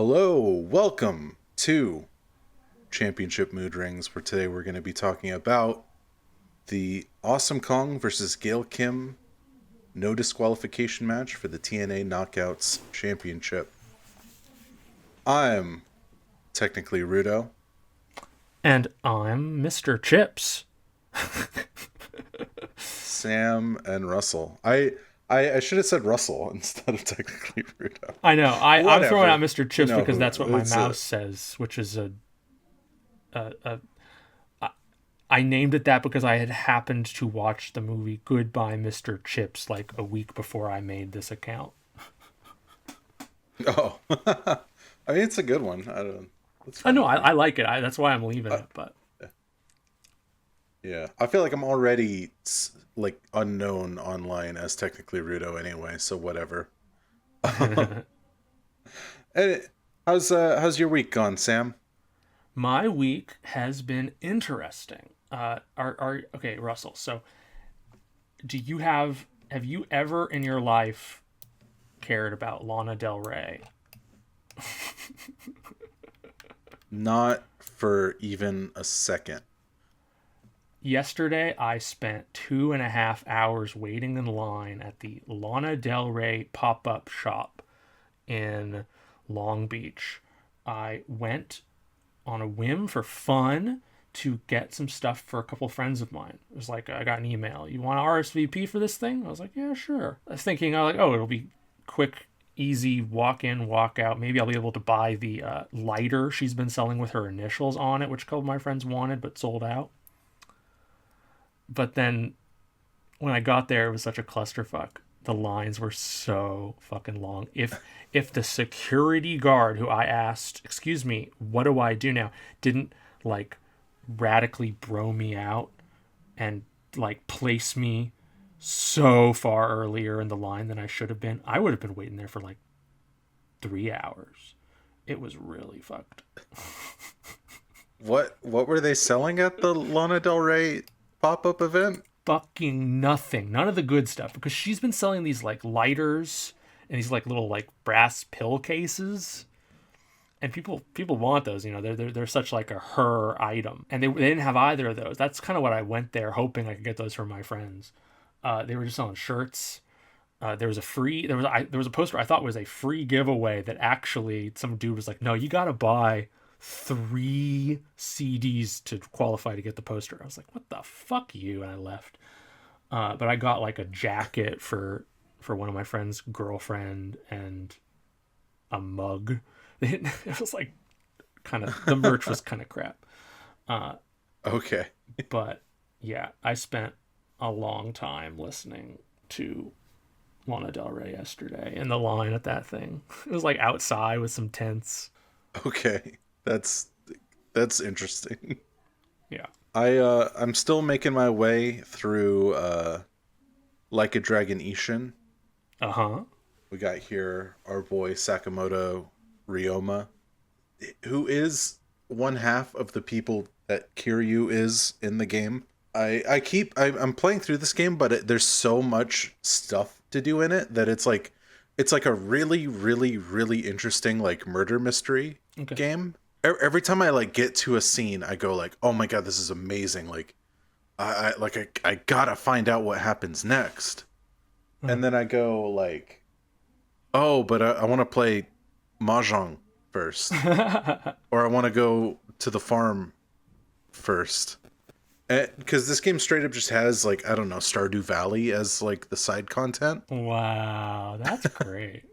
Hello, welcome to Championship Mood Rings, where today we're going to be talking about the Awesome Kong versus Gail Kim no disqualification match for the TNA Knockouts Championship. I'm technically Rudo. And I'm Mr. Chips. Sam and Russell. I should have said Russell instead of technically Rudo. I know. I'm throwing Whatever. out Mr. You Chips know because who that's what my it's mouse says, which is I named it that because I had happened to watch the movie Goodbye Mr. Chips like a week before I made this account. Oh. I mean, it's a good one. I don't. It's I fine know. with me. I like it. That's why I'm leaving it. But Yeah, I feel like I'm already like unknown online as technically Rudo anyway, so whatever. And how's your week gone, Sam? my week has been interesting. Are okay, Russell. So, have you ever in your life cared about Lana Del Rey? Not for even a second. Yesterday, I spent 2.5 hours waiting in line at the Lana Del Rey pop up shop in Long Beach. I went on a whim for fun to get some stuff for a couple friends of mine. It was like, I got an email. You want to RSVP for this thing? I was like, yeah, sure. I was thinking, oh, it'll be quick, easy, walk in, walk out. Maybe I'll be able to buy the lighter she's been selling with her initials on it, which a couple of my friends wanted but sold out. But then when I got there, it was such a clusterfuck. The lines were so fucking long. If the security guard who I asked, "Excuse me, what do I do now?" didn't like radically bro me out and like place me so far earlier in the line than I should have been, I would have been waiting there for like 3 hours. It was really fucked. What were they selling at the Lana Del Rey pop-up event? Fucking nothing. None of the good stuff, because she's been selling these like lighters and these like little like brass pill cases, and people want those. They're such like a her item, and they didn't have either of those. That's kind of what I went there hoping I could get those from my friends. They were just selling shirts. There was a poster I thought was a free giveaway that actually some dude was like, no, you gotta buy 3 CDs to qualify to get the poster. I was like, what the fuck you? And I left. But I got like a jacket for one of my friend's girlfriend and a mug. It was like the merch was kind of crap. Okay. But yeah, I spent a long time listening to Lana Del Rey yesterday in the line at that thing. It was like outside with some tents. Okay. That's interesting. Yeah. I'm still making my way through Like a Dragon Ishin. Uh-huh. We got here our boy Sakamoto Ryoma, who is one half of the people that Kiryu is in the game. I'm playing through this game, but there's so much stuff to do in it that it's like a really, really, really interesting like murder mystery game. Every time I like get to a scene, I go like, oh my god, this is amazing. Like I gotta find out what happens next. And then I go like, oh, but I want to play Mahjong first. Or I want to go to the farm first. Because this game straight up just has like, I don't know, Stardew Valley as like the side content. Wow, that's great.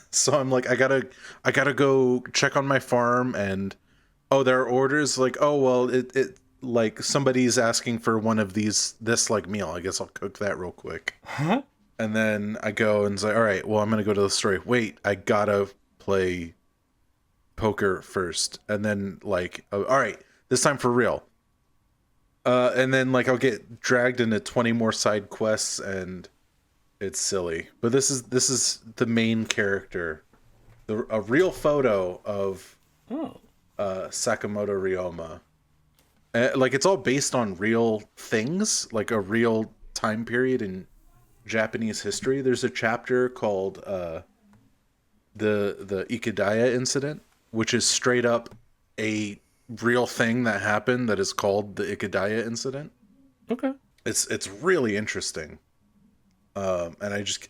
So I'm like, I gotta go check on my farm, and oh, there are orders like, oh well, it like somebody's asking for one of this like meal. I guess I'll cook that real quick. Huh? And then I go and say, all right, well, I'm gonna go to the story. Wait, I gotta play poker first, and then like, all right, this time for real. And then like I'll get dragged into 20 more side quests, and it's silly. But this is the main character, a real photo of Oh. Sakamoto Ryoma. Like it's all based on real things, like a real time period in Japanese history. There's a chapter called the Ikedaya incident, which is straight up a real thing that happened that is called the Ikedaya incident. Okay. It's really interesting. And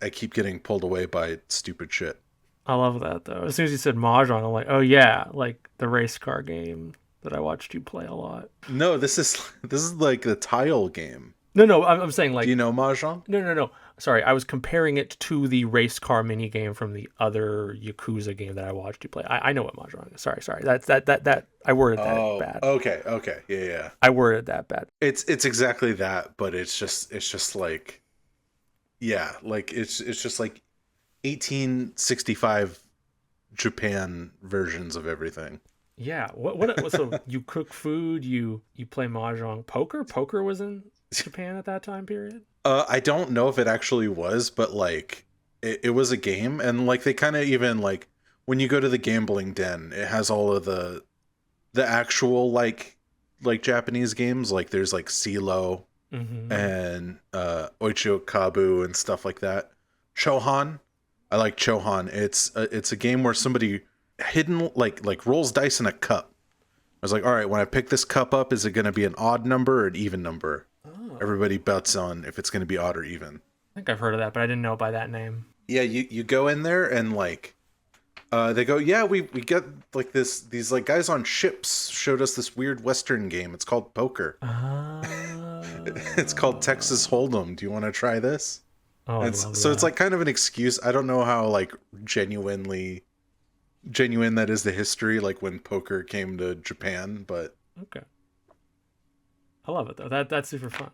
I keep getting pulled away by stupid shit. I love that though. As soon as you said Mahjong, I'm like, oh yeah, like the race car game that I watched you play a lot. No, this is like the tile game. No, I'm saying Do like you know Mahjong? no. Sorry, I was comparing it to the race car mini game from the other Yakuza game that I watched you play. I know what Mahjong is. Sorry. That's that I worded that Oh, bad. okay, yeah. I worded that bad. It's exactly that, but it's just like, yeah, like it's just like 1865 Japan versions of everything. Yeah. What so you cook food, you play Mahjong, poker? Poker was in Japan at that time period? I don't know if it actually was, but like it was a game, and like they kind of even like when you go to the gambling den, it has all of the actual like Japanese games. Like there's like CeeLo Mm-hmm. and Oicho Kabu and stuff like that. Chohan, I like Chohan. It's a game where somebody hidden like rolls dice in a cup. I was like, all right, when I pick this cup up, is it going to be an odd number or an even number? Oh. Everybody bets on if it's going to be odd or even. I think I've heard of that, but I didn't know it by that name. Yeah, you go in there and like they go, yeah, we get like these like guys on ships showed us this weird Western game. It's called poker. It's called Texas Hold'em. Do you want to try this? Oh, I And love so it's that. like kind of an excuse. I don't know how like genuine that is the history, like when poker came to Japan, but Okay. I love it though. That's super fun.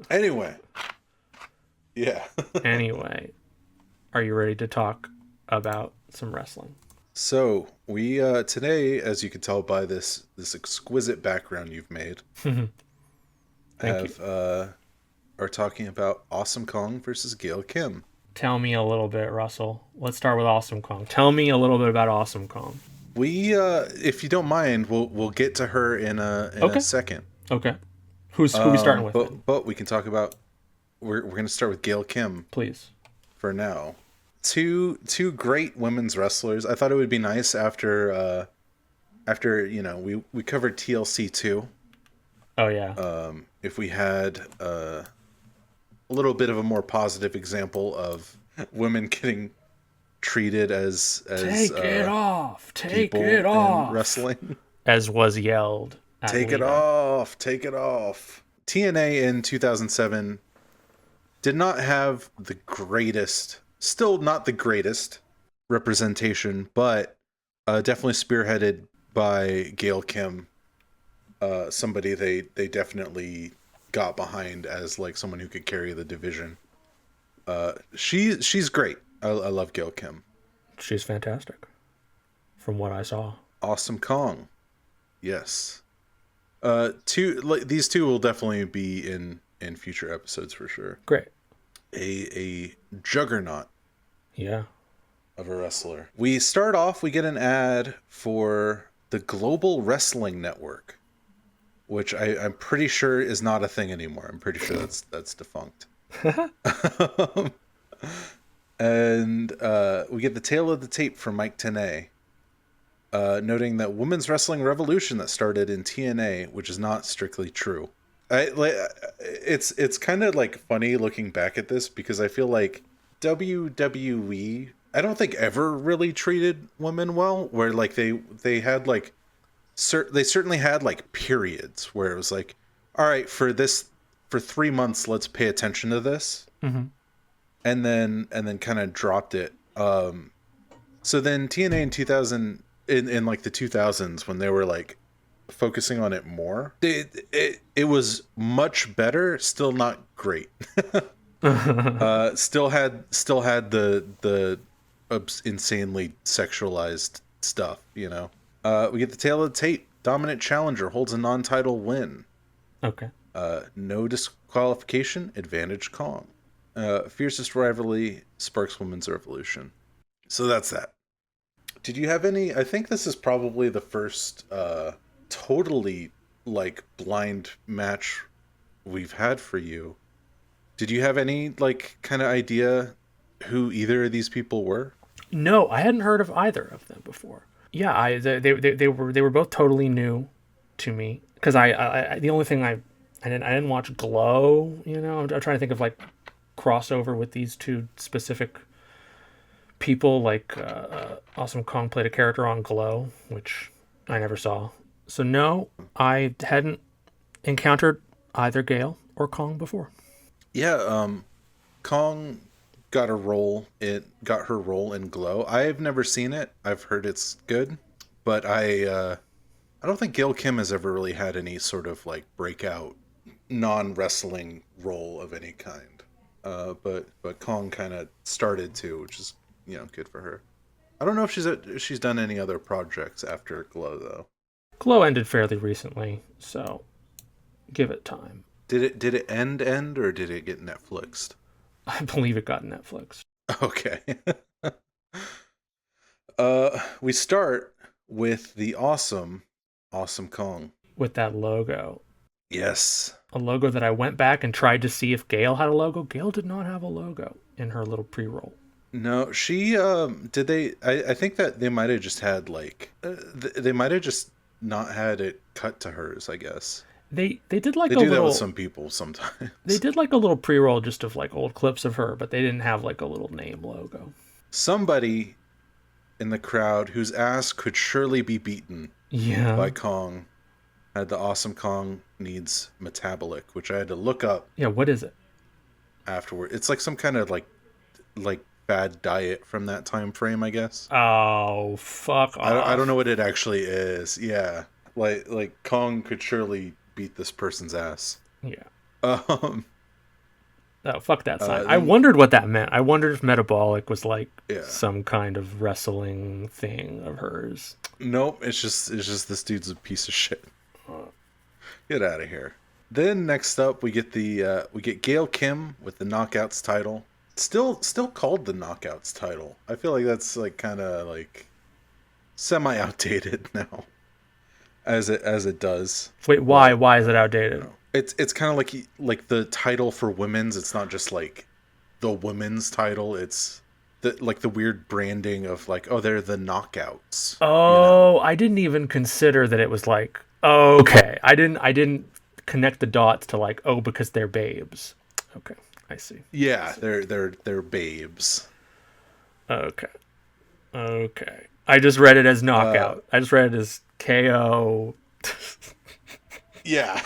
anyway, yeah. Anyway, are you ready to talk about some wrestling? So we today, as you can tell by this exquisite background you've made, Thank you. have are talking about Awesome Kong versus Gail Kim. Tell me a little bit, Russell. Let's start with Awesome Kong. Tell me a little bit about Awesome Kong. We, if you don't mind, we'll get to her in a Okay. second. Okay. Who we starting with? Then? But we can talk about we're gonna start with Gail Kim Please. for now. Two great women's wrestlers. I thought it would be nice after we covered TLC 2. Oh yeah. If we had a little bit of a more positive example of women getting treated as Take it off. Take people it in off. wrestling. As was yelled. At Take it Lita. off. Take it off. TNA in 2007 did not have the greatest, still not the greatest representation, but definitely spearheaded by Gail Kim. Somebody they definitely got behind as like someone who could carry the division. She's great. I love Gail Kim. She's fantastic. From what I saw. Awesome Kong. Yes. These two will definitely be in future episodes for sure. Great. A juggernaut Yeah. of a wrestler. We start off, we get an ad for the Global Wrestling Network, which I'm pretty sure is not a thing anymore. I'm pretty sure that's defunct. And we get the tail of the tape from Mike Tenay, noting that women's wrestling revolution that started in TNA, which is not strictly true. It's kind of like funny looking back at this because I feel like WWE, I don't think ever really treated women well. Where like they had like they certainly had like periods where it was like, all right, for 3 months, let's pay attention to this, and then kind of dropped it. So then TNA in 2000 in like the 2000s when they were like focusing on it more, it was much better. Still not great. Still had the insanely sexualized stuff. You know. We get the tail of the tape. Dominant challenger holds a non-title win. Okay. No disqualification. Advantage Kong. Fiercest rivalry sparks women's revolution. So that's that. Did you have any? I think this is probably the first totally like blind match we've had for you. Did you have any like kind of idea who either of these people were? No, I hadn't heard of either of them before. Yeah, they were both totally new to me because the only thing I didn't watch Glow. I'm trying to think of like crossover with these two specific people. Like Awesome Kong played a character on Glow, which I never saw. So no, I hadn't encountered either Gale or Kong before. Yeah, Kong got her role in Glow. I've never seen it. I've heard it's good, but I don't think Gail Kim has ever really had any sort of like breakout non-wrestling role of any kind. But Kong kind of started to, which is good for her. I don't know if she's done any other projects after Glow though. Glow ended fairly recently, so give it time. Did it end or did it get Netflixed? I believe it got Netflix. Okay. We start with the awesome Kong. With that logo. Yes. A logo that I went back and tried to see if Gail had a logo. Gail did not have a logo in her little pre-roll. No, she did they I think that they might have just had like they might have just not had it cut to hers, I guess. They did like They a do that little with some people sometimes. They did like a little pre-roll just of like old clips of her, but they didn't have like a little name logo. Somebody in the crowd whose ass could surely be beaten by Kong had the Awesome Kong needs metabolic, which I had to look up. Yeah, what is it? Afterward. It's like some kind of like bad diet from that time frame, I guess. Oh, fuck off. I don't know what it actually is. Yeah. Like Kong could surely beat this person's ass. Yeah. Oh, fuck that sign. I wondered what that meant. I wondered if metabolic was like some kind of wrestling thing of hers. Nope, it's just this dude's a piece of shit. Get out of here. Then next up we get Gail Kim with the Knockouts title. Still called the Knockouts title. I feel like that's like kind of like semi outdated now. As it does. Wait, why? Why is it outdated? It's kind of like the title for women's. It's not just like the women's title. It's the weird branding of like, oh, they're the Knockouts. Oh, I didn't even consider that it was like, okay. I didn't connect the dots to like, oh, because they're babes. Okay, I see. Yeah, they're babes. Okay. I just read it as knockout. I just read it as KO. Yeah.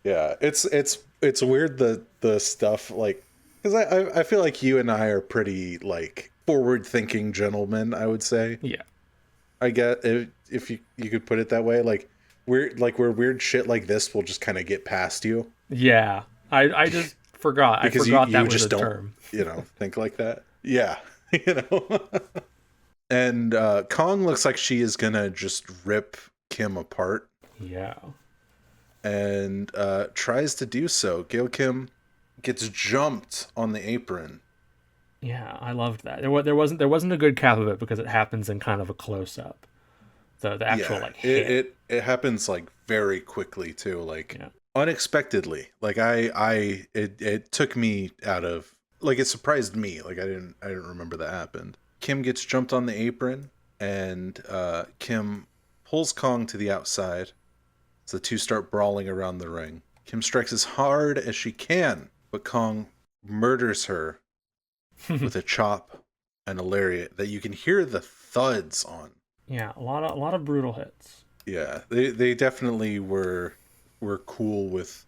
Yeah, it's weird the stuff like because I feel like you and I are pretty like forward thinking gentlemen, I would say. Yeah. I get if you could put it that way, like where weird shit like this will just kind of get past you. Yeah. I just forgot. Because I forgot you that was just a don't, term. Think like that. Yeah. And Kong looks like she is gonna just rip Kim apart. Yeah. And tries to do so. Gail Kim gets jumped on the apron. Yeah, I loved that. There wasn't a good cap of it because it happens in kind of a close up. The actual like hit. It happens like very quickly too, like unexpectedly. Like it took me out of like it surprised me. Like I didn't remember that happened. Kim gets jumped on the apron and Kim pulls Kong to the outside. So the two start brawling around the ring. Kim strikes as hard as she can, but Kong murders her with a chop and a lariat that you can hear the thuds on. Yeah, a lot of brutal hits. Yeah, they definitely were cool with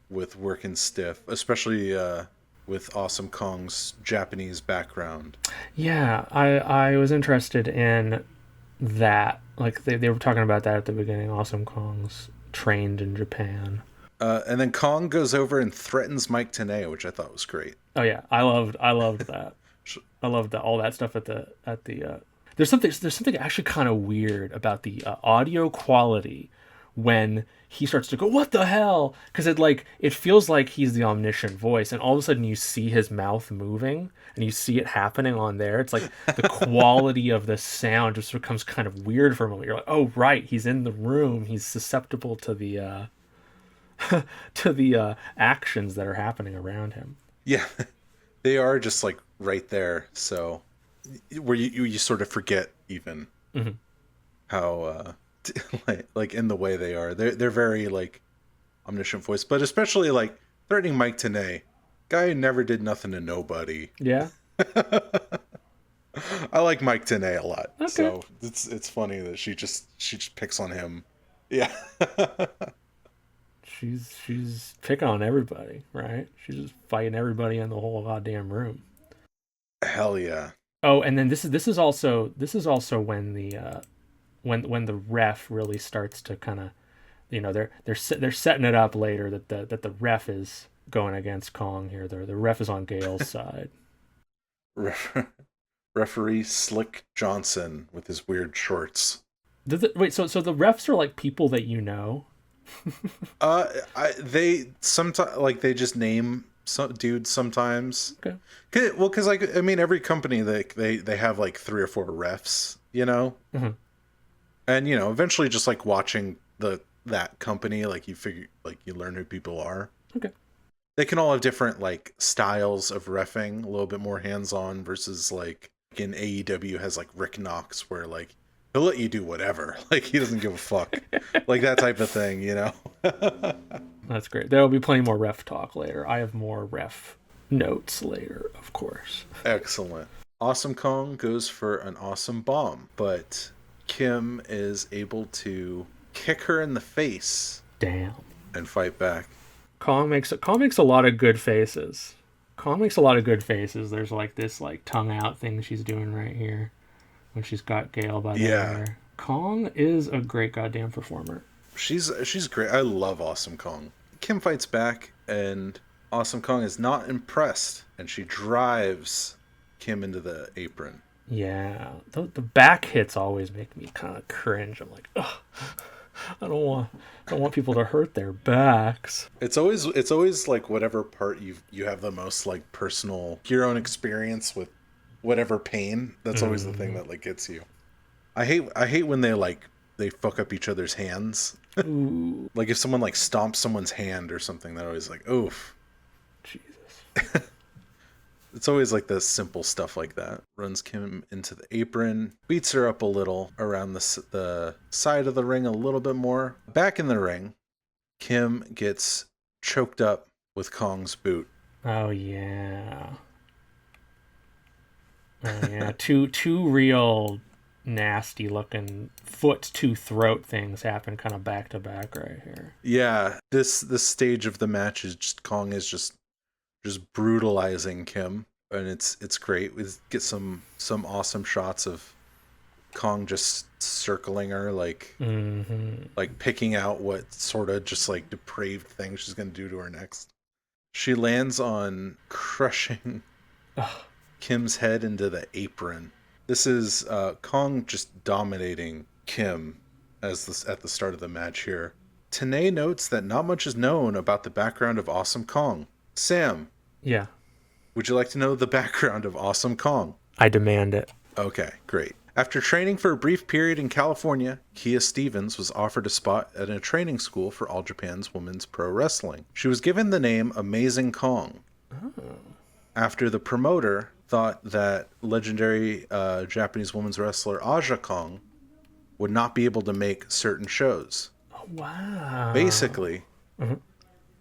working stiff, especially with Awesome Kong's Japanese background. Yeah, I was interested in that. Like they were talking about that at the beginning. Awesome Kong's trained in Japan. And then Kong goes over and threatens Mike Tenay, which I thought was great. Oh yeah, I loved that. I loved all that stuff at the. There's something actually kind of weird about the audio quality when he starts to go, what the hell? Because it feels like he's the omniscient voice, and all of a sudden you see his mouth moving and you see it happening on there. It's like the quality of the sound just becomes kind of weird for a moment. You're like, oh right, he's in the room. He's susceptible to the to the actions that are happening around him. Yeah. They are just like right there, so where you sort of forget even Hmm. how like in the way they are. They're very like omniscient voice, but especially like threatening Mike Tenay, guy who never did nothing to nobody. Yeah. I like Mike Tenay a lot, Okay. so it's funny that she just picks on him. Yeah. She's picking on everybody, right? She's just fighting everybody in the whole goddamn room. Hell yeah. Oh, and then this is also when the when the ref really starts to kind of, they're setting it up later that the ref is going against Kong here. The ref is on Gail's side. Ref- Referee Slick Johnson with his weird shorts. Wait, so the refs are like people that you know? Uh, they sometimes like they just name some dudes sometimes. Okay. Well, because like I mean, every company they have like three or four refs, you know, Hmm. and eventually just like watching that company, like you figure like you learn who people are. Okay. They can all have different like styles of reffing, a little bit more hands on versus like in AEW has like Rick Knox where like he'll let you do whatever, like he doesn't give a fuck, like that type of thing, you know. That's great. There will be plenty more ref talk later. I have more ref notes later, of course. Excellent. Awesome Kong goes for an awesome bomb, but Kim is able to kick her in the face Damn. and fight back. Kong makes a lot of good faces. Kong makes a lot of good faces. There's like this like tongue out thing she's doing right here when she's got Gail by the Yeah, hair. Kong is a great goddamn performer. she's great. I love Awesome Kong. Kim fights back, and Awesome Kong is not impressed, and she drives Kim into the apron. Yeah, the back hits always make me kind of cringe. I'm like, ugh, I don't want people to hurt their backs. It's always like whatever part you have the most like personal your own experience with whatever pain. That's always the thing Mm. that like gets you. I hate when they fuck up each other's hands. Ooh, Like if someone like stomps someone's hand or something, that always like oof. Jesus. It's always like the simple stuff like that. Runs Kim into the apron, beats her up a little around the side of the ring a little bit more. Back in the ring, Kim gets choked up with Kong's boot. Oh yeah. Oh yeah. Two real nasty looking foot to throat things happen kind of back to back right here. Yeah, this stage of the match is just Kong is just brutalizing Kim, and it's great. We get some awesome shots of Kong just circling her, Mm-hmm. like picking out what sort of just like depraved thing she's gonna do to her next. She lands on crushing Ugh. Kim's head into the apron. This is Kong just dominating Kim at the start of the match here. Tenay notes that not much is known about the background of Awesome Kong. Sam, Yeah. would you like to know the background of Awesome Kong? I demand it. Okay, great. After training for a brief period in California, Kia Stevens was offered a spot at a training school for All Japan's women's pro wrestling. She was given the name Amazing Kong after the promoter thought that legendary Japanese women's wrestler Aja Kong would not be able to make certain shows. Oh, wow. Basically, Mhm.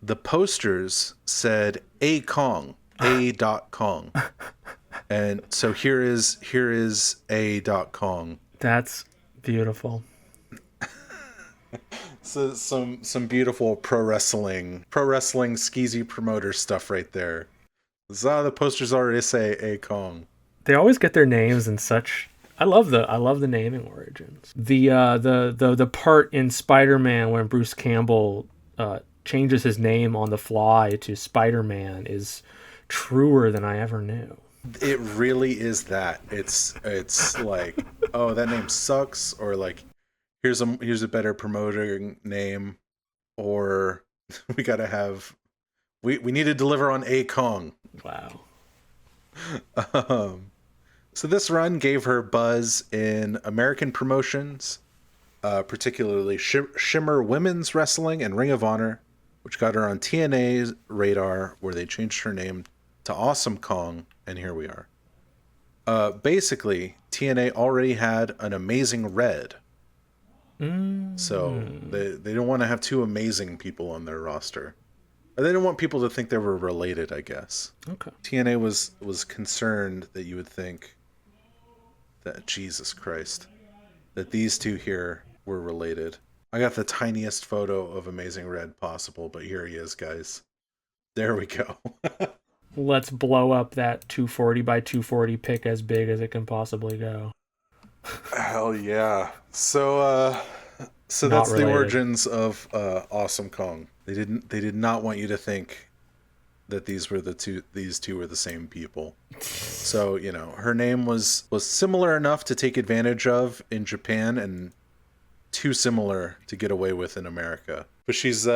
the posters said A Kong, A dot Kong. And so here is A dot Kong. That's beautiful. So some beautiful pro wrestling skeezy promoter stuff right there. So the posters already say A Kong. They always get their names in such. I love the naming origins. The part in Spider-Man when Bruce Campbell changes his name on the fly to Spider-Man is truer than I ever knew. It really is that. It's like, oh, that name sucks, or like here's a better promoter name, or we need to deliver on A Kong. Wow. Um, so this run gave her buzz in American promotions, particularly Shimmer Women's Wrestling and Ring of Honor, which got her on TNA's radar, where they changed her name to Awesome Kong, and here we are. Basically, TNA already had an Amazing Red. So they don't want to have two amazing people on their roster. Or they don't want people to think they were related, I guess. Okay. TNA was concerned that you would think that, Jesus Christ, that these two here were related. I got the tiniest photo of Amazing Red possible, but here he is, guys. There we go. Let's blow up that 240 by 240 pic as big as it can possibly go. Hell yeah. So that's the origins of Awesome Kong. They did not want you to think that these two were the same people. So, you know, her name was similar enough to take advantage of in Japan and too similar to get away with in America. But she's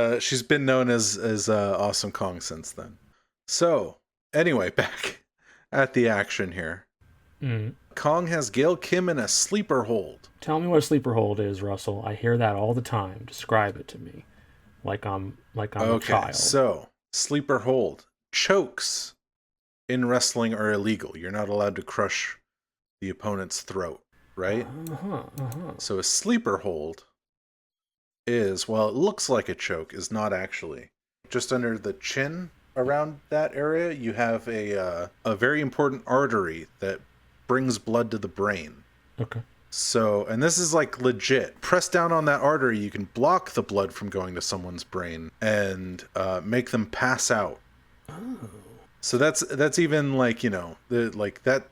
been known as Awesome Kong since then. So, anyway, back at the action here. Kong has Gail Kim in a sleeper hold. Tell me what a sleeper hold is, Russell. I hear that all the time. Describe it to me. Like I'm a child. So, sleeper hold. Chokes in wrestling are illegal. You're not allowed to crush the opponent's throat, right? So a sleeper hold is, well, it looks like a choke, is not actually. Just under the chin, around that area, you have a very important artery that brings blood to the brain. Okay. So, and this is like legit. Press down on that artery, you can block the blood from going to someone's brain and make them pass out. Oh. So that's even like, you know, that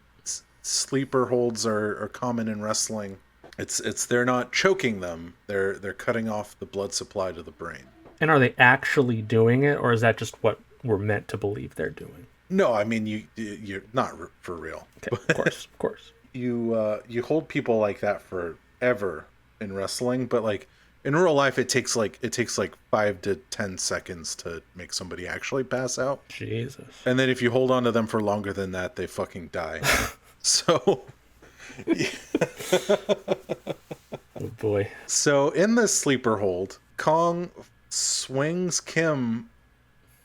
sleeper holds are common in wrestling. It's they're not choking them, they're cutting off the blood supply to the brain. And are they actually doing it, or is that just what we're meant to believe they're doing? No, I mean you're not for real. Okay, of course. You hold people like that forever in wrestling, but like in real life it takes like 5 to 10 seconds to make somebody actually pass out. Jesus. And then if you hold on to them for longer than that, they fucking die. So Oh boy. So in this sleeper hold, Kong swings Kim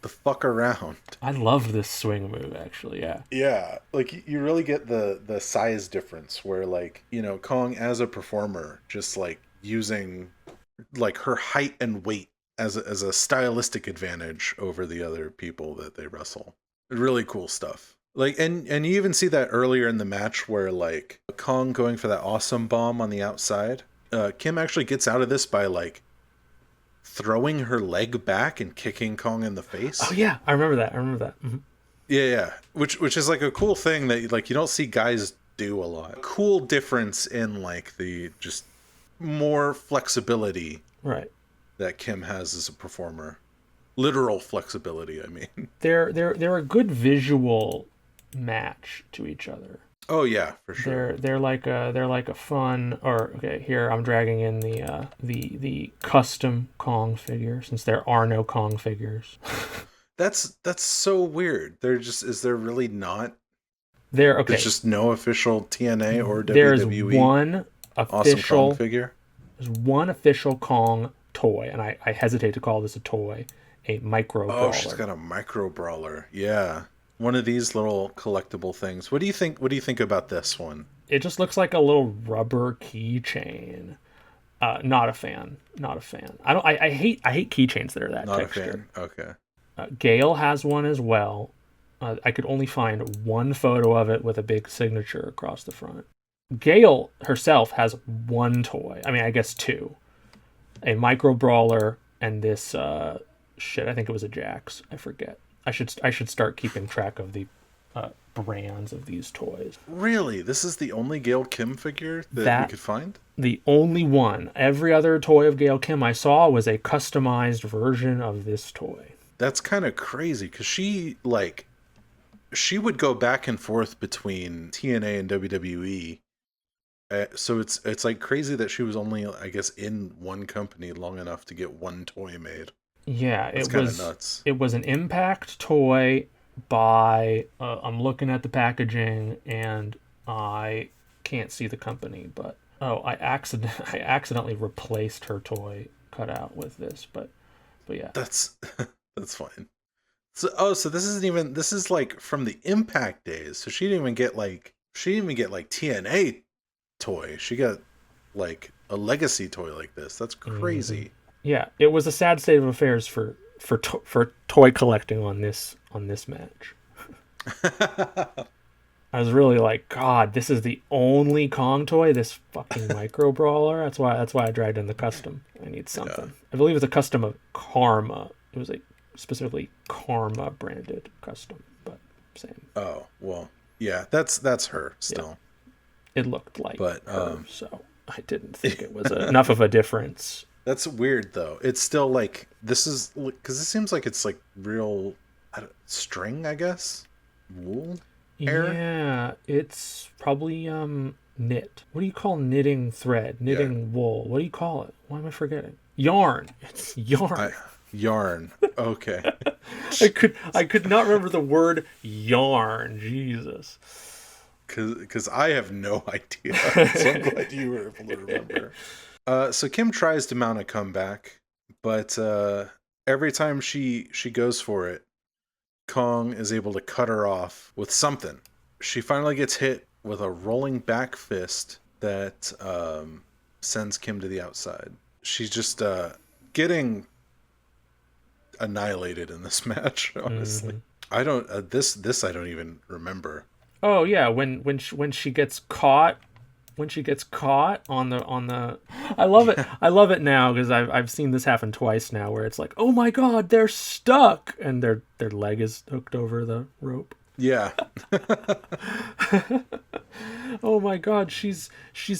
the fuck around. I love this swing move, actually. Yeah. Yeah, like you really get the size difference where, like, you know, Kong as a performer just like using like her height and weight as a stylistic advantage over the other people that they wrestle. Really cool stuff. Like, and you even see that earlier in the match where like Kong going for that awesome bomb on the outside. Kim actually gets out of this by like throwing her leg back and kicking Kong in the face. Oh yeah, I remember that. Mm-hmm. Yeah, which is like a cool thing that like you don't see guys do a lot. Cool difference in like the just more flexibility, right, that Kim has as a performer. Literal flexibility, I mean. They're a good visual match to each other. Oh yeah, for sure. They're like a fun, or okay, here I'm dragging in the custom Kong figure, since there are no Kong figures. That's so weird. Is there really not? Okay. There's just no official TNA or WWE. There's one official awesome Kong figure. There's one official Kong toy, and I hesitate to call this a toy, a micro brawler. Oh, she's got a micro brawler. Yeah. One of these little collectible things. What do you think about this one? It just looks like a little rubber keychain. Not a fan. I hate keychains that are that not texture. Not a fan. Okay. Gail has one as well. I could only find one photo of it with a big signature across the front. Gail herself has one toy. I mean, I guess two. A micro brawler and this I think it was a Jax. I forget. I should start keeping track of the brands of these toys. Really? This is the only Gail Kim figure that we could find? The only one. Every other toy of Gail Kim I saw was a customized version of this toy. That's kind of crazy, because she would go back and forth between TNA and WWE. So it's like crazy that she was only, I guess, in one company long enough to get one toy made. Yeah, it was nuts. It was an Impact toy by I'm looking at the packaging and I can't see the company, but I accidentally replaced her toy cutout with this, but yeah. That's fine. So this is like from the Impact days. So she didn't even get like TNA toy. She got like a legacy toy like this. That's Hmm. crazy. Yeah, it was a sad state of affairs for toy collecting on this match. I was really like, God, this is the only Kong toy. This fucking micro brawler. That's why I dragged in the custom. I need Yeah. something. I believe it's a custom of Karma. It was a specifically Karma branded custom, but same. Oh, well. Yeah, that's her Yeah, still. it looked like But her, so I didn't think it was enough of a difference. that's weird though. It's still like this is because it seems like it's like real string, I guess, wool hair. Yeah, it's probably knit. What do you call knitting thread? Yeah, Knitting wool. What do you call it? Why am I forgetting? Yarn. It's yarn. I yarn. Okay, I could not remember the word yarn. Jesus. because I have no idea. So I'm glad you were able to remember. So Kim tries to mount a comeback, but every time she goes for it, Kong is able to cut her off with something. She finally gets hit with a rolling back fist that sends Kim to the outside. She's just getting annihilated in this match. Honestly, Hmm. I don't this I don't even remember. Oh yeah, when she gets caught, when she gets caught on the, I love it. I love it now because I've seen this happen twice now, where it's like, oh my God, they're stuck, and their leg is hooked over the rope. Yeah, Oh my God, she's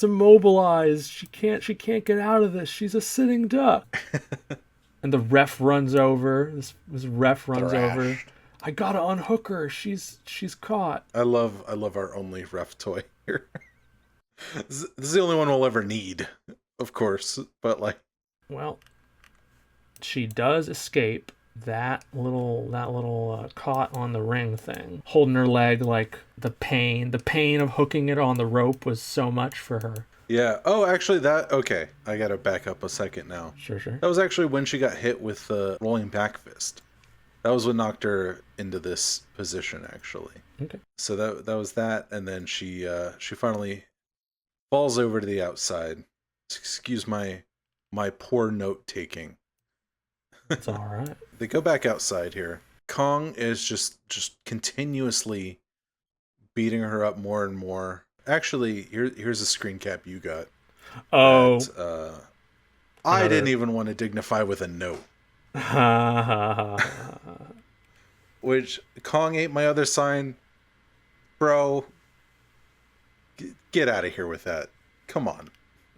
immobilized. She can't get out of this. She's a sitting duck. And the ref runs over. This ref runs over. thrashed. I gotta unhook her. She's caught. I love our only ref toy here. This is the only one we'll ever need, of course. But like, Well, she does escape that little caught on the ring thing, holding her leg. Like the pain of hooking it on the rope was so much for her. yeah. Oh, actually, that okay. I gotta back up a second now. Sure, sure. That was actually when she got hit with the rolling back fist. That was what knocked her into this position, actually. Okay. So that was that, and then she finally falls over to the outside. Excuse my poor note taking. It's all right. They go back outside here. Kong is just continuously beating her up more and more. Actually, here's a screen cap you got Oh, that I didn't another. even want to dignify with a note. Ha. Which Kong ate my other sign, bro. Get out of here with that. Come on.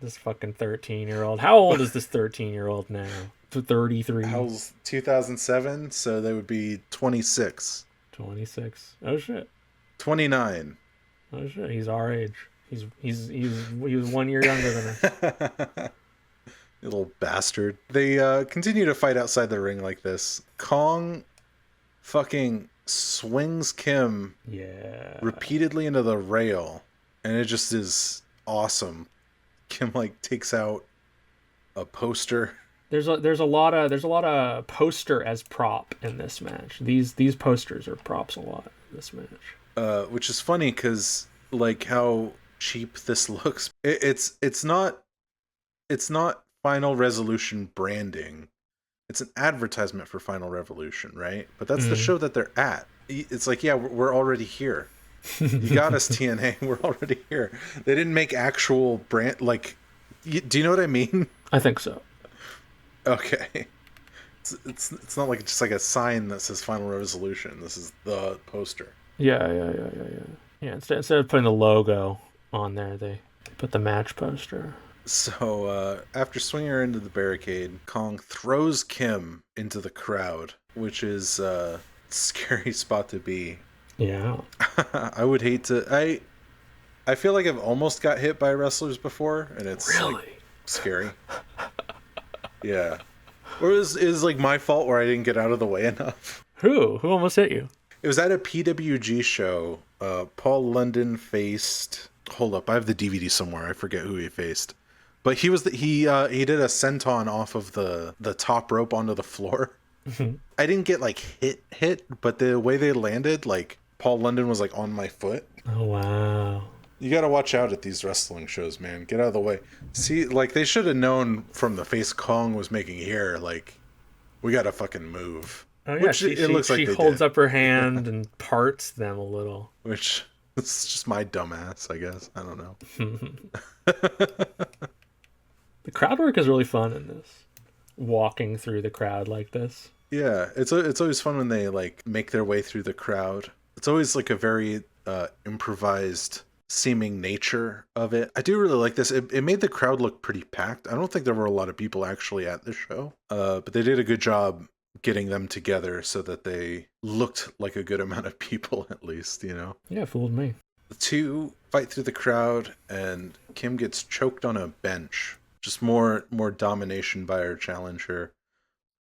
This fucking 13-year-old. How old is this 13-year-old now? 33, How's 2007? So they would be 26, 26. Oh shit. 29. Oh shit. He's our age. He was 1 year younger than us. You little bastard. They continue to fight outside the ring like this. Kong fucking swings Kim Yeah. repeatedly into the rail, and it just is awesome. Kim like takes out a poster. There's a lot of poster as prop in this match. These posters are props a lot in this match. Which is funny because like how cheap this looks. It's not Final Resolution branding. It's an advertisement for Final Revolution, right? But that's the Mm. show that they're at. It's like, yeah, we're already here. You got us, TNA. We're already here. They didn't make actual brand like. Do you know what I mean? I think so. Okay. It's not like just like a sign that says Final Resolution. This is the poster. Yeah. Yeah. Instead of putting the logo on there, they put the match poster. So after swinging her into the barricade, Kong throws Kim into the crowd, which is a scary spot to be. Yeah. I would hate to. I feel like I've almost got hit by wrestlers before, and it's like Really? scary. Yeah. Or is like my fault where I didn't get out of the way enough. Who almost hit you? It was at a PWG show. Paul London faced. Hold up, I have the DVD somewhere. I forget who he faced, but he did a senton off of the top rope onto the floor. I didn't get like hit, but the way they landed, like Paul London was like on my foot. Oh wow. You gotta watch out at these wrestling shows, man. Get out of the way. See, like they should have known from the face Kong was making here, like we gotta fucking move. Oh yeah, Which it looks like she they holds did. up her hand and parts them a little. Which it's just my dumbass, I guess. I don't know. The crowd work is really fun in this. Walking through the crowd like this. Yeah, it's always fun when they like make their way through the crowd. It's always like a very improvised seeming nature of it. I do really like this. It made the crowd look pretty packed. I don't think there were a lot of people actually at the show, but they did a good job getting them together so that they looked like a good amount of people at least, you know. Yeah, fooled me. The two fight through the crowd, and Kim gets choked on a bench. Just more domination by her challenger.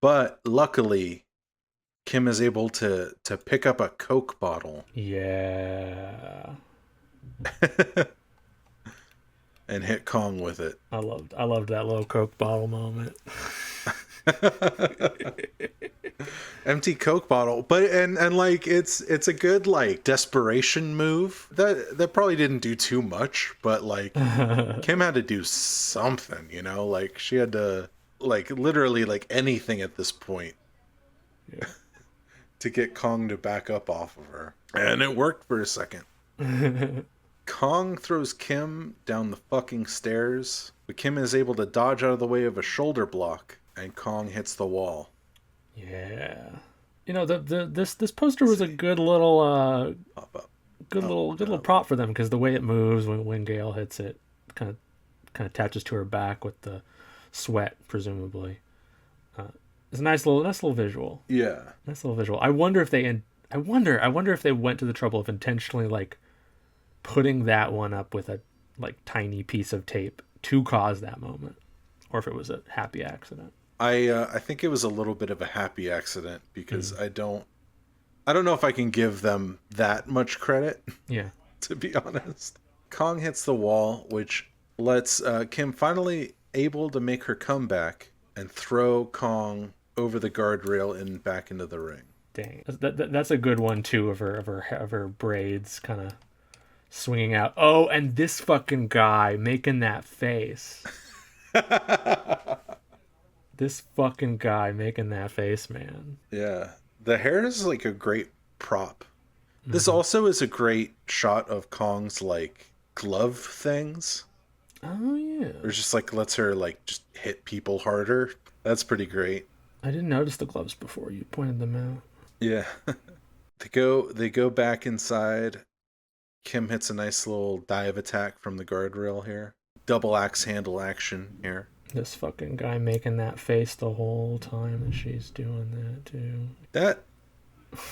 But luckily, Kim is able to pick up a Coke bottle. Yeah. And hit Kong with it. I loved that little Coke bottle moment. Empty Coke bottle, but and like it's a good like desperation move. That probably didn't do too much, but like Kim had to do something, you know, like she had to like literally like anything at this point. Yeah. To get Kong to back up off of her. And it worked for a second. Kong throws Kim down the fucking stairs, but Kim is able to dodge out of the way of a shoulder block, and Kong hits the wall. Yeah. You know, this poster was a good little Pop up. good little prop for them, because the way it moves when Gail hits it kind of attaches to her back with the sweat, presumably. It's a nice little visual. Yeah. Nice little visual. I wonder if they went to the trouble of intentionally like putting that one up with a like tiny piece of tape to cause that moment, or if it was a happy accident. I think it was a little bit of a happy accident because I don't know if I can give them that much credit. Yeah. To be honest. Kong hits the wall, which lets Kim finally able to make her comeback and throw Kong over the guardrail and back into the ring. Dang, that's a good one too, of her braids kind of swinging out. Oh, and this fucking guy making that face. This fucking guy making that face, man. Yeah, the hair is like a great prop. This also is a great shot of Kong's like glove things. Oh yeah. Or just like lets her like just hit people harder. That's pretty great. I didn't notice the gloves before you pointed them out. Yeah. They go back inside. Kim hits a nice little dive attack from the guardrail here. Double axe handle action here. This fucking guy making that face the whole time and she's doing that too. That,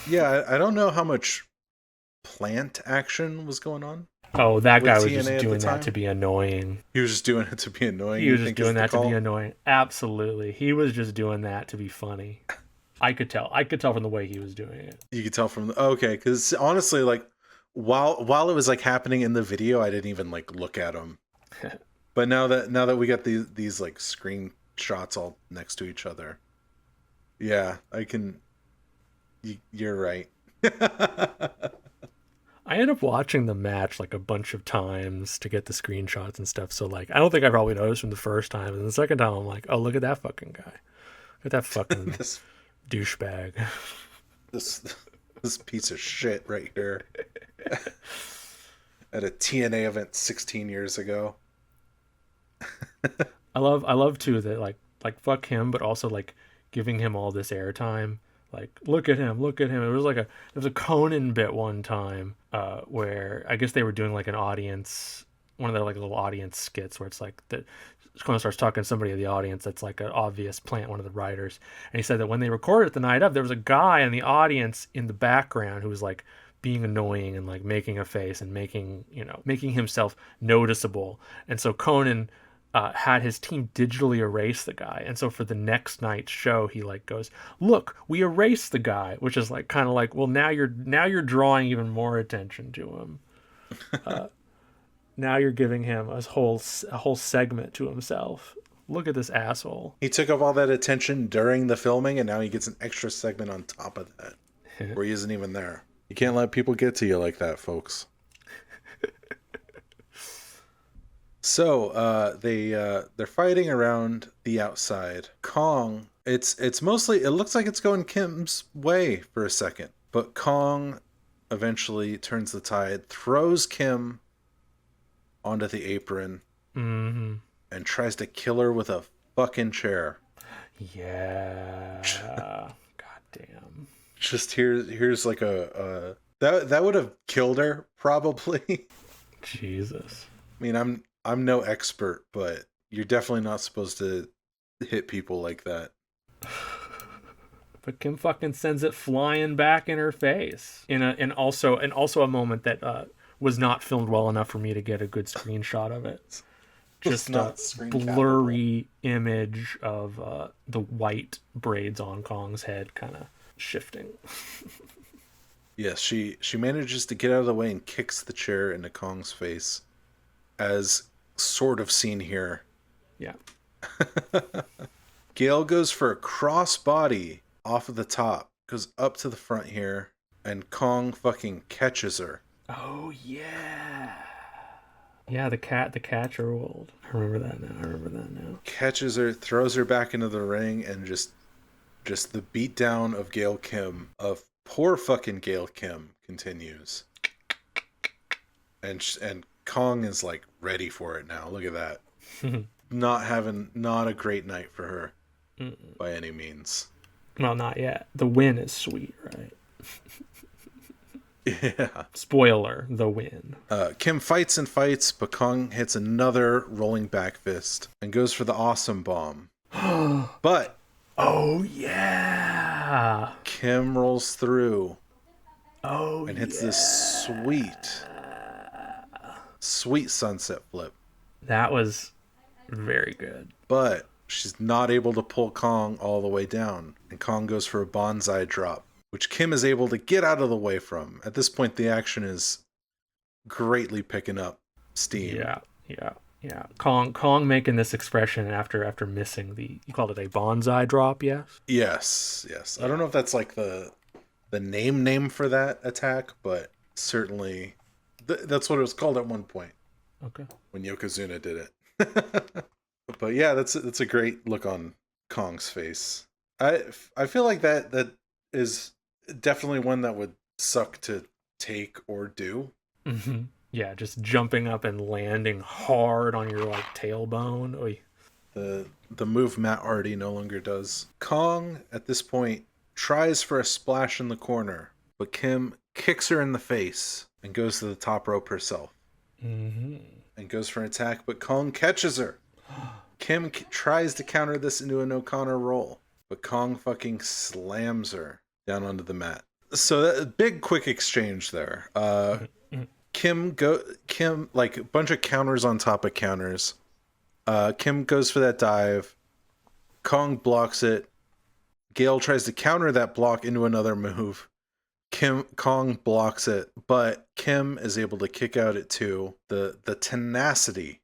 yeah, I don't know how much plant action was going on. Oh, that guy was TNA just at doing the that time? to be annoying. He was just doing it to be annoying. He you was just think is doing the that to call? be annoying. Absolutely. He was just doing that to be funny. I could tell from the way he was doing it. You could tell from the, okay, because honestly, like while it was like happening in the video, I didn't even like look at him. But now that we got these like screenshots all next to each other, yeah, I can. You're right. I ended up watching the match like a bunch of times to get the screenshots and stuff. So like, I don't think I probably noticed from the first time. And the second time, I'm like, oh, look at that fucking guy. Look at that fucking this douchebag. This piece of shit right here. At a TNA event 16 years ago. I love too that like fuck him, but also like giving him all this airtime. Like, look at him. It was like there was a Conan bit one time where I guess they were doing like an audience, one of their like little audience skits where it's like that Conan starts talking to somebody in the audience that's like an obvious plant, one of the writers, and he said that when they recorded it the night of, there was a guy in the audience in the background who was like being annoying and like making a face and making himself noticeable, and so Conan had his team digitally erase the guy, and so for the next night's show he like goes, look, we erased the guy, which is like kind of like, well, now you're drawing even more attention to him. Now you're giving him a whole segment to himself. Look at this asshole. He took up all that attention during the filming, and now he gets an extra segment on top of that, where he isn't even there. You can't let people get to you like that, folks. So they're fighting around the outside. Kong, it's mostly, it looks like it's going Kim's way for a second, but Kong eventually turns the tide, throws Kim onto the apron, and tries to kill her with a fucking chair. Yeah. God damn. Just here's like a that would have killed her probably. Jesus. I mean, I'm no expert, but you're definitely not supposed to hit people like that. But Kim fucking sends it flying back in her face. And also a moment that was not filmed well enough for me to get a good screenshot of it. Just a blurry image of the white braids on Kong's head kind of shifting. Yes, she manages to get out of the way and kicks the chair into Kong's face, as sort of seen here. Yeah. Gail goes for a crossbody off of the top, goes up to the front here, and Kong fucking catches her. Oh yeah. Yeah, the catcher ruled. I remember that now. Catches her, throws her back into the ring, and just the beatdown of Gail Kim, of poor fucking Gail Kim, continues. And Kong is like ready for it now. Look at that. Not a great night for her. By any means. Well, not yet. The win is sweet, right? Yeah. Spoiler, the win. Kim fights and fights, but Kong hits another rolling back fist and goes for the awesome bomb. But oh yeah, Kim rolls through. Oh, and hits this sweet sunset flip. That was very good. But she's not able to pull Kong all the way down, and Kong goes for a bonsai drop, which Kim is able to get out of the way from. At this point, the action is greatly picking up steam. Yeah. Kong making this expression after missing you called it a bonsai drop, yes? Yes. Yeah. I don't know if that's like the name for that attack, but certainly that's what it was called at one point. Okay. When Yokozuna did it. But yeah, that's a great look on Kong's face. I feel like that is definitely one that would suck to take or do. Mm-hmm. Yeah, just jumping up and landing hard on your like tailbone. Oy. The move Matt Hardy no longer does. Kong at this point tries for a splash in the corner, but Kim kicks her in the face and goes to the top rope herself. Mm-hmm. And goes for an attack, but Kong catches her. Kim tries to counter this into an O'Connor roll, but Kong fucking slams her down onto the mat. So that big quick exchange there. Kim like a bunch of counters on top of counters. Kim goes for that dive. Kong blocks it. Gail tries to counter that block into another move. Kong blocks it, but Kim is able to kick out at 2. The tenacity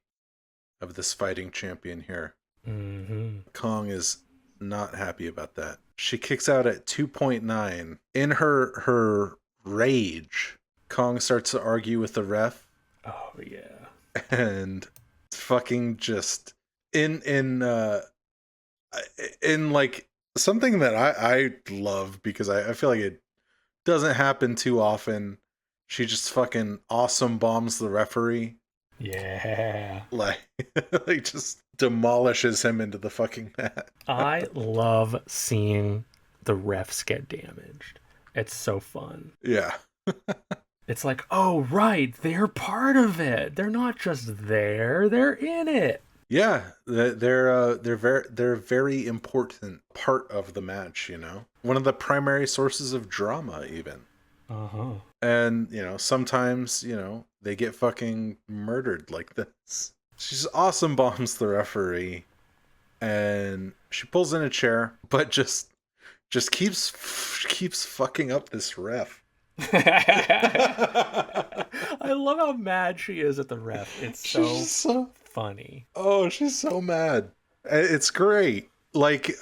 of this fighting champion here. Mm-hmm. Kong is not happy about that. She kicks out at 2.9. In her rage, Kong starts to argue with the ref. Oh yeah. And fucking just in like something that I love, because I feel like it doesn't happen too often. She just fucking awesome bombs the referee. Yeah. Like just demolishes him into the fucking mat. I love seeing the refs get damaged. It's so fun. Yeah. It's like, oh right, they're part of it. They're not just there; they're in it. Yeah, they're very important part of the match. You know, one of the primary sources of drama, even. Uh-huh. And sometimes they get fucking murdered like this. She just awesome bombs the referee, and she pulls in a chair, but just keeps fucking up this ref. I love how mad she is at the ref. It's so funny. Oh, she's so mad. It's great. Like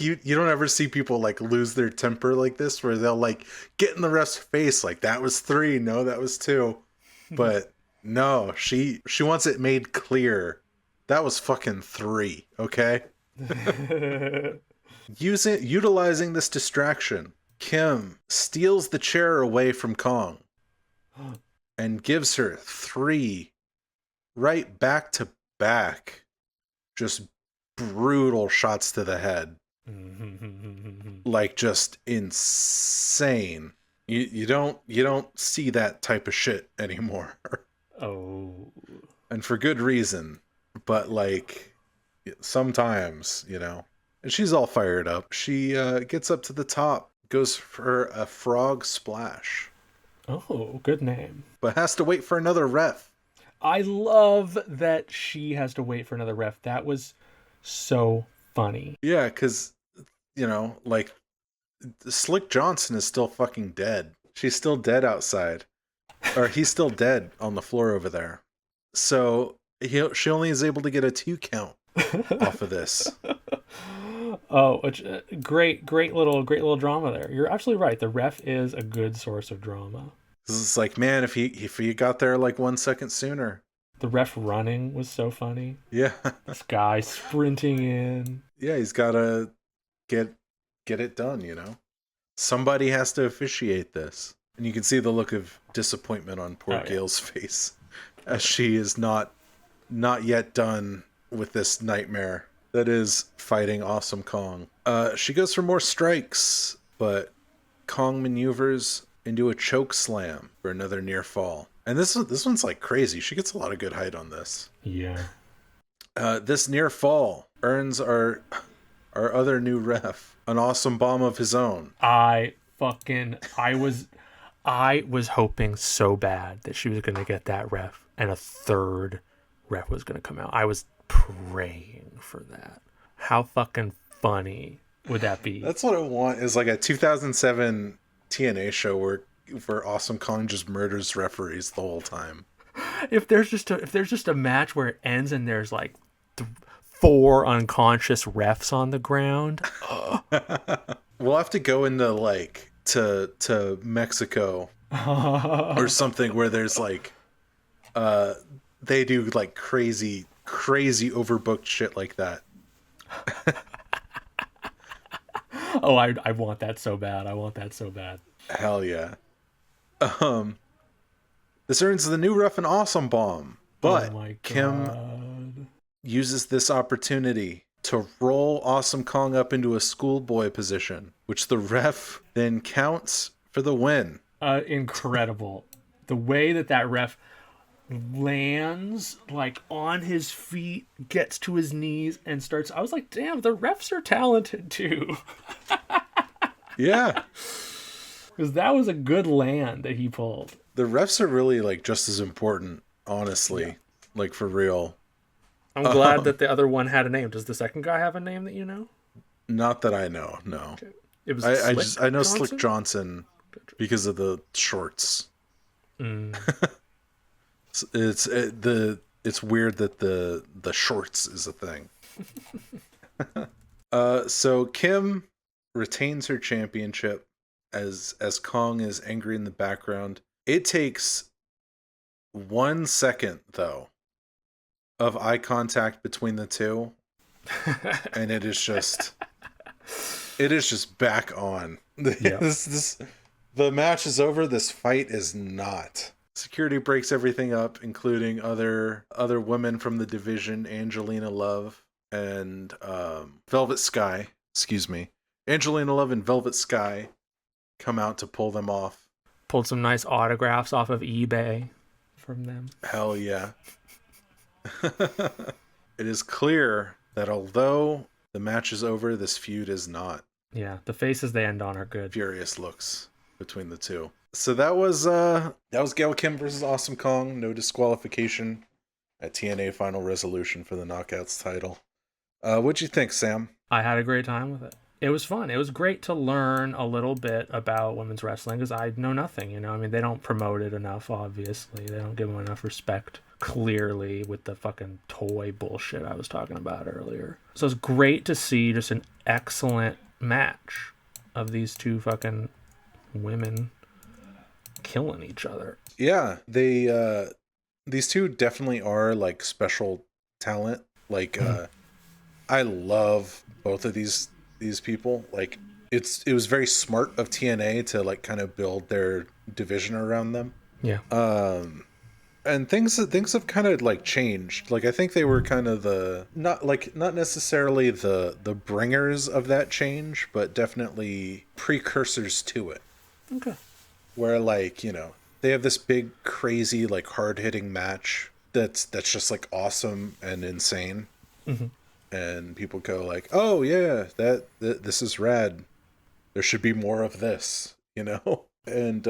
you don't ever see people like lose their temper like this, where they'll like get in the ref's face, like that was 3, no, that was 2. But no, she wants it made clear that was fucking 3. Okay. Utilizing this distraction, Kim steals the chair away from Kong and gives her 3 right back to back, just brutal shots to the head. Like just insane. You don't see that type of shit anymore. Oh. And for good reason. But like sometimes, And she's all fired up. She gets up to the top, goes for a frog splash. Oh, good name. But has to wait for another ref. I love that she has to wait for another ref. That was so funny. Yeah, because, like, Slick Johnson is still fucking dead. She's still dead outside. Or he's still dead on the floor over there. So she only is able to get a 2 count off of this. Oh, great little drama there. You're absolutely right. The ref is a good source of drama. It's like, man, if he got there like 1 second sooner. The ref running was so funny. Yeah. This guy sprinting in. Yeah, he's got to get it done, Somebody has to officiate this. And you can see the look of disappointment on poor Gail's face as she is not yet done with this nightmare that is fighting Awesome Kong. She goes for more strikes, but Kong maneuvers into a choke slam for another near fall. And this one's like crazy. She gets a lot of good height on this. Yeah. This near fall earns our other new ref an awesome bomb of his own. I was hoping so bad that she was going to get that ref and a third ref was going to come out. I was praying for that. How fucking funny would that be? That's what I want, is like a 2007 TNA show where Awesome Kong just murders referees the whole time. If there's just a match where it ends and there's like 4 unconscious refs on the ground. We'll have to go into like to Mexico or something where there's like they do like crazy overbooked shit like that. Oh, I want that so bad. Hell yeah. This earns the new ref an awesome bomb, but Kim uses this opportunity to roll Awesome Kong up into a schoolboy position, which the ref then counts for the win. Incredible. The way that ref lands like on his feet, gets to his knees and starts. I was like, damn, the refs are talented too. Yeah. Because that was a good land that he pulled. The refs are really like just as important, honestly. Yeah. Like for real. I'm glad that the other one had a name. Does the second guy have a name that you know? Not that I know, no. Okay. It was I know Johnson? Slick Johnson because of the shorts. Mm. It's weird that the shorts is a thing. So Kim retains her championship as Kong is angry in the background. It takes 1 second though of eye contact between the two, and it is just back on. Yeah. The match is over. This fight is not. Security breaks everything up, including other women from the division, Angelina Love and Velvet Sky. Excuse me. Angelina Love and Velvet Sky come out to pull them off. Pulled some nice autographs off of eBay from them. Hell yeah. It is clear that although the match is over, this feud is not. Yeah, the faces they end on are good. Furious looks between the two. So that was Gail Kim versus Awesome Kong. No disqualification at TNA Final Resolution for the Knockouts title. What'd you think, Sam? I had a great time with it. It was fun. It was great to learn a little bit about women's wrestling because I know nothing. I mean, they don't promote it enough. Obviously, they don't give them enough respect. Clearly, with the fucking toy bullshit I was talking about earlier. So it's great to see just an excellent match of these two fucking women killing each other. Yeah, these two definitely are like special talent. Like I love both of these people. Like it was very smart of TNA to like kind of build their division around them. Yeah. And things have kind of like changed. Like I think they were kind of the not necessarily the bringers of that change, but definitely precursors to it. Okay. Where like, they have this big crazy like hard-hitting match that's just like awesome and insane. And people go like, "Oh yeah, this is rad. There should be more of this," And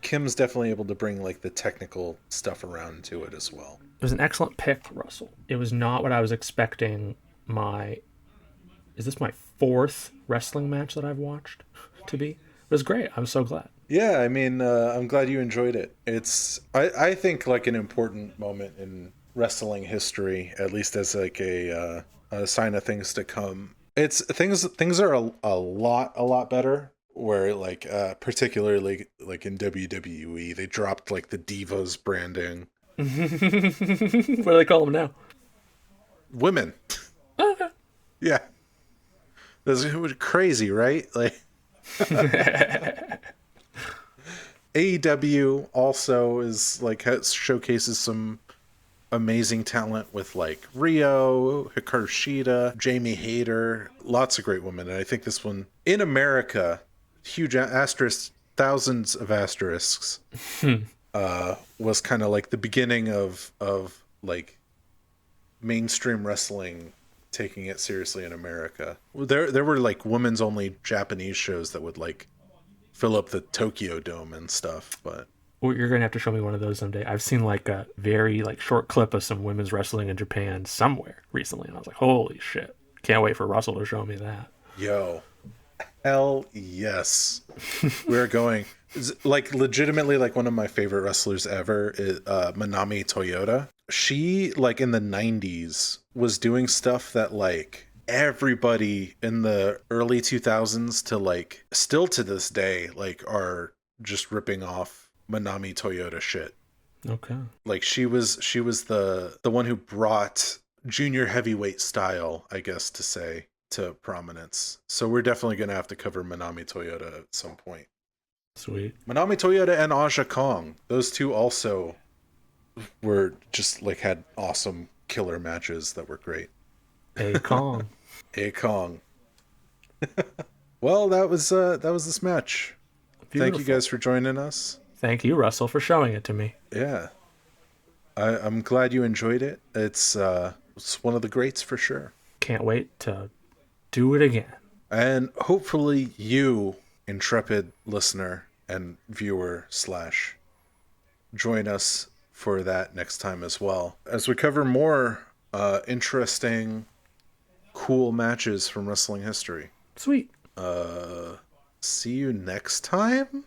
Kim's definitely able to bring like the technical stuff around to it as well. It was an excellent pick, Russell. It was not what I was expecting. Is this my fourth wrestling match that I've watched to be? It was great. I'm so glad. Yeah, I mean, I'm glad you enjoyed it. It's I think like an important moment in wrestling history, at least as like a sign of things to come. It's things are a lot better. Where like particularly like in WWE, they dropped like the Divas branding. What do they call them now? Women. Okay. Yeah, that's crazy, right? Like AEW also is like showcases some amazing talent with like Rio, Hikaru Shida, Jamie Hayter, lots of great women. And I think this one in America, huge asterisk, thousands of asterisks, was kind of like the beginning of like mainstream wrestling taking it seriously in America. There were like women's only Japanese shows that would like fill up the Tokyo Dome and stuff, but Well, you're gonna have to show me one of those someday. I've seen like a very like short clip of some women's wrestling in Japan somewhere recently, and I was like, "Holy shit! Can't wait for Russell to show me that." yo, hell yes, we're going. Like legitimately, like one of my favorite wrestlers ever is Manami Toyota. She like in the 90s was doing stuff that like everybody in the early 2000s to like still to this day like are just ripping off Manami Toyota shit. Okay. Like she was the one who brought junior heavyweight style, I guess to say, to prominence. So we're definitely going to have to cover Manami Toyota at some point. Sweet. Manami Toyota and Aja Kong. Those two also were just like had awesome killer matches that were great. A Kong. A Kong. Well, that was this match. Beautiful. Thank you guys for joining us. Thank you, Russell, for showing it to me. Yeah. I'm glad you enjoyed it. It's one of the greats for sure. Can't wait to do it again. And hopefully you, intrepid listener and viewer / join us for that next time as well. As we cover more interesting, cool matches from wrestling history. Sweet. See you next time?